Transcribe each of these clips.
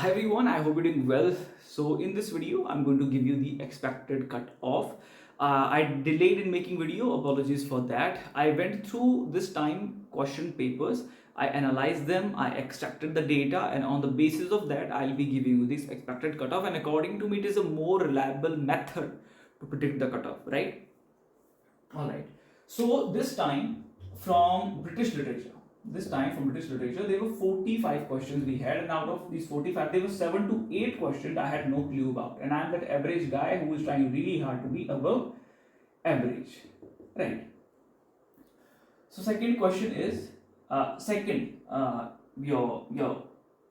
Hi everyone, I hope you're doing well. So in this video, I'm going to give you the expected cut-off. I delayed in making video, apologies for that. I went through this time question papers, I analyzed them, I extracted the data, and on the basis of that, I'll be giving you this expected cutoff. And according to me, it is a more reliable method to predict the cutoff, right? Alright, so this time from British literature, there were 45 questions we had, and out of these 45 there were 7 to 8 questions I had no clue about, and I'm that average guy who is trying really hard to be above average, right? So second question is your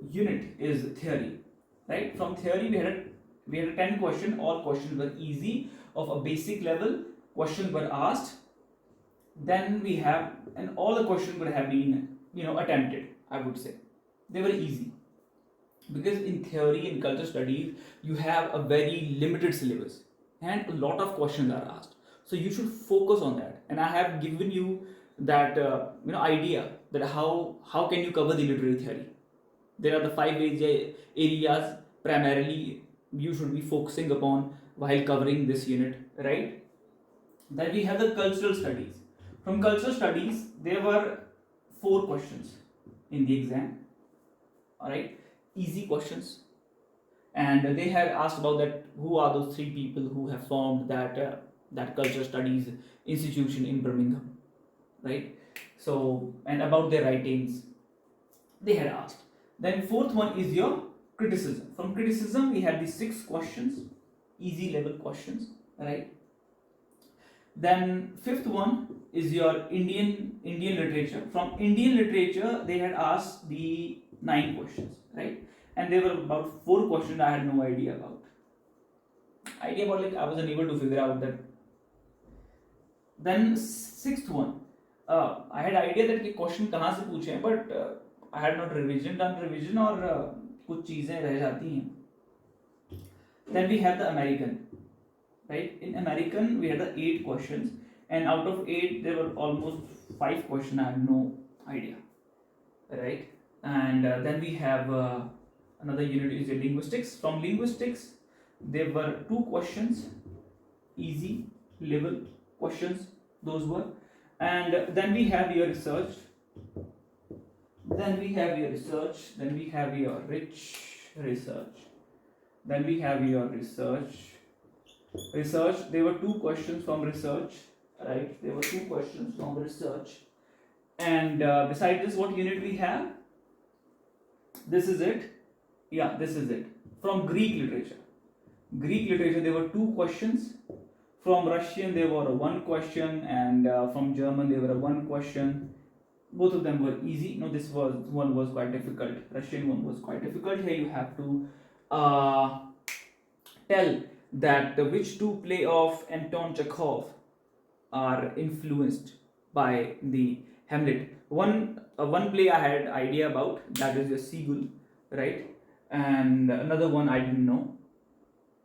unit is theory, right? From theory we had a 10 question. All questions were easy, of a basic level. Questions were asked, then we have, and all the questions would have been attempted. I would say they were easy, because in theory, in culture studies, you have a very limited syllabus and a lot of questions are asked, so you should focus on that. And I have given you that idea that how can you cover the literary theory. There are the 5 areas primarily you should be focusing upon while covering this unit, right? Then we have the cultural studies. From cultural studies, there were 4 questions in the exam. Alright, easy questions. And they had asked about that who are those 3 people who have formed that cultural studies institution in Birmingham, right? So, and about their writings, they had asked. Then 4th one is your criticism. From criticism, we had the 6 questions, easy level questions, right? Then 5th one is your Indian literature. From Indian literature, they had asked the 9 questions, right? And there were about 4 questions I had no idea about. Like I was unable to figure out that. Then 6th one, I had idea that कि question कहाँ से पूछे हैं, but I had not done revision और कुछ चीजें रह जाती हैं. Then we have the American. Right, in American we had the 8 questions, and out of 8 there were almost 5 questions I had no idea, right? And then we have another unit is linguistics. From linguistics there were 2 questions, easy level questions those were. And then we have your research, then we have your rich research, then we have your research. There were 2 questions from research, right? There were 2 questions from research. And beside this, what unit we have? This is it. Yeah, this is it. From Greek literature, there were 2 questions. From Russian there were 1 question, and from German there were 1 question. Both of them were easy. No, this one was quite difficult. Russian one was quite difficult. Here you have to tell that which 2 play of Anton Chekhov are influenced by the Hamlet. One play I had idea about, that is the Seagull, right? And another one I didn't know.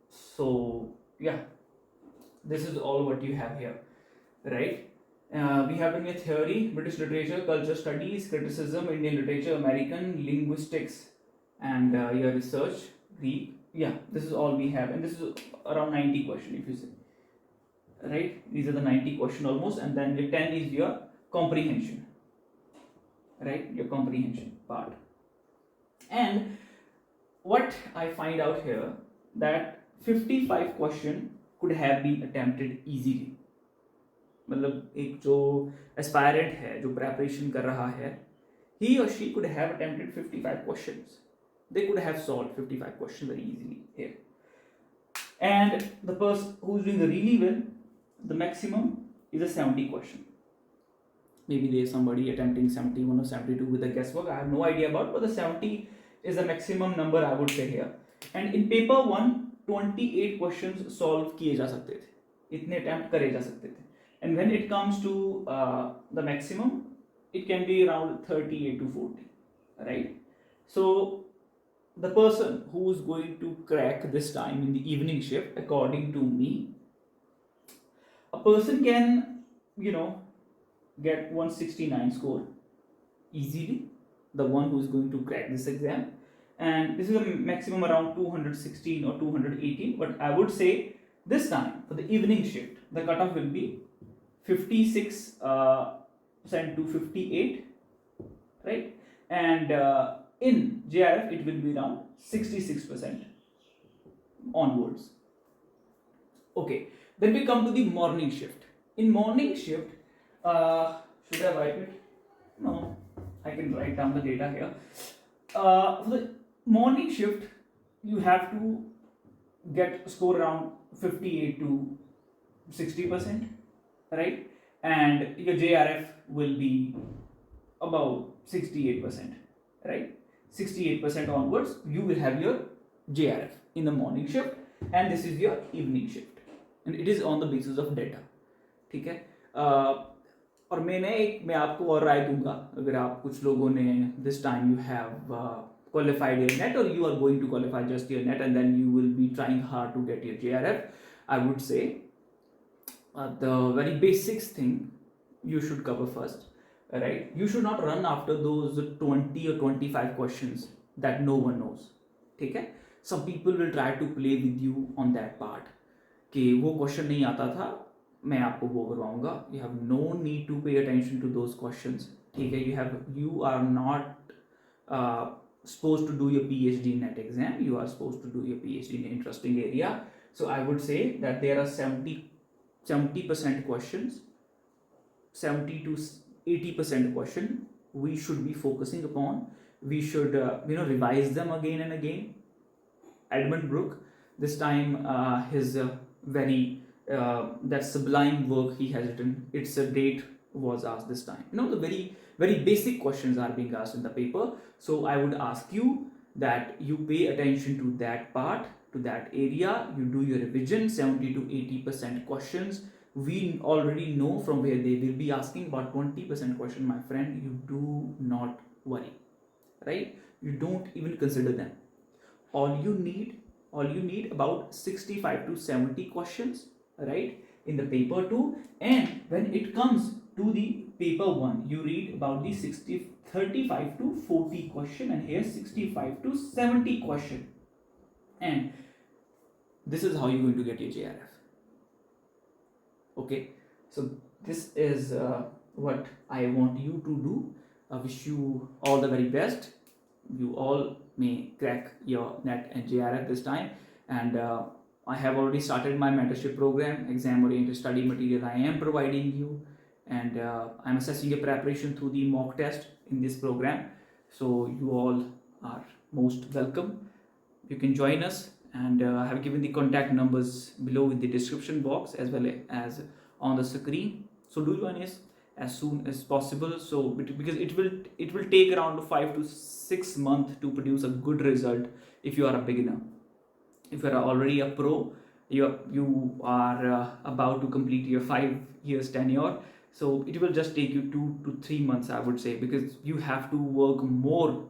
So yeah, this is all what you have here, right? We have in your theory, British literature, culture studies, criticism, Indian literature, American, linguistics, and your research, Greek. Yeah, this is all we have, and this is around 90 question if you say, right? These are the 90 question almost, and then the 10 is your comprehension, right? Your comprehension part. And what I find out here, that 55 question could have been attempted easily. मतलब एक जो aspirant है, जो preparation कर रहा है, he or she could have attempted 55 questions. They could have solved 55 questions very easily here. And the person who's doing really well, the maximum is a 70 question. Maybe there is somebody attempting 71 or 72 with a guesswork. I have no idea about, but the 70 is the maximum number I would say here. And in paper 1, 28 questions solve किए जा सकते थे, इतने attempt करे जा सकते थे. And when it comes to the maximum, it can be around 38 to 40, right? So the person who is going to crack this time in the evening shift, according to me, a person can get 169 score easily, the one who is going to crack this exam. and this is a maximum around 216 or 218, but I would say this time for the evening shift the cutoff will be 56% to 58, right? And in JRF it will be around 66% onwards. Okay, then we come to the morning shift. In morning shift, should I write it? No, I can write down the data here. For the morning shift, you have to get score around 58 to 60%, right? And your JRF will be about 68%, right? 68% onwards, you will have your JRF in the morning shift, and this is your evening shift, and it is on the basis of data. ठीक है? और मैं आपको और राय दूंगा, अगर आप कुछ लोगों ने this time you have qualified your net, or you are going to qualify just your net and then you will be trying hard to get your JRF, I would say the very basics thing you should cover first, right? You should not run after those 20 or 25 questions that no one knows. ठीक है? Some people will try to play with you on that part कि वो question नहीं आता था, मैं आपको वो करवाऊंगा. You have no need to pay attention to those questions. ठीक है? You are not supposed to do your PhD NET exam. You are supposed to do your PhD in an interesting area. So I would say that there are 70% questions, 70 to 80% question we should be focusing upon. We should revise them again and again. Edmund Brooke, this time his very that sublime work he has written, its a date was asked this time. The very very basic questions are being asked in the paper. So I would ask you that you pay attention to that part, to that area. You do your revision. 70 to 80% questions we already know from where they will be asking. About 20% question, my friend, you do not worry, right? You don't even consider them. All you need about 65 to 70 questions, right, in the paper 2. And when it comes to the paper 1, you read about the 35 to 40 question, and here 65 to 70 question, and this is how you're going to get your JRF. Okay, so this is what I want you to do. I wish you all the very best. You all may crack your NET and JRF this time, and I have already started my mentorship program, exam oriented study material I am providing you, and I'm assessing your preparation through the mock test in this program. So you all are most welcome. You can join us, and I have given the contact numbers below in the description box as well as on the screen. So do join us as soon as possible, so because it will take around 5 to 6 months to produce a good result if you are a beginner. If you are already a pro, you are about to complete your 5 years tenure, so it will just take you 2 to 3 months, I would say, because you have to work more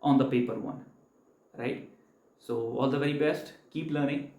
on the paper 1, right? So all the very best, keep learning.